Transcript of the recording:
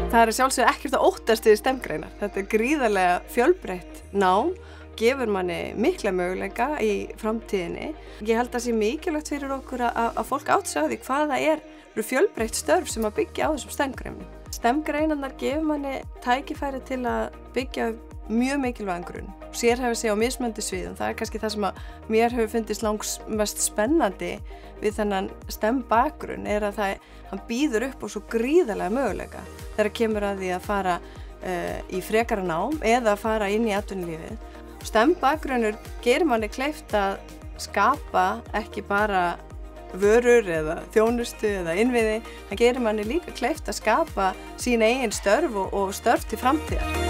Það er sjálfsögðu ekkert að óttast við STEM-greinar. Þetta gríðarlega fjölbreytt nám, gefur manni mikla möguleika í framtíðinni. Ég held að sé mikilvægt fyrir okkur að fólk átti sig á því hvað það eru fjölbreytt störf sem að byggja á þessum STEM-greinum. STEM-greinarnar gefur manni tækifæri til að byggja mjög mikilvægan grunn. Sérhæfa sig á mismunandi sviðum. Það kannski það sem að mér hefur fundist langmest spennandi við þennan STEM-bakgrunn að hann býður upp á svo gríðarlega möguleika þegar kemur að því að fara í frekara nám eða að fara inn í atvinnulífið. STEM-bakgrunnur gerir manni kleift að skapa ekki bara vörur eða þjónustu eða innviði, það gerir manni líka kleift að skapa sín eigin störf og störf til framtíðar.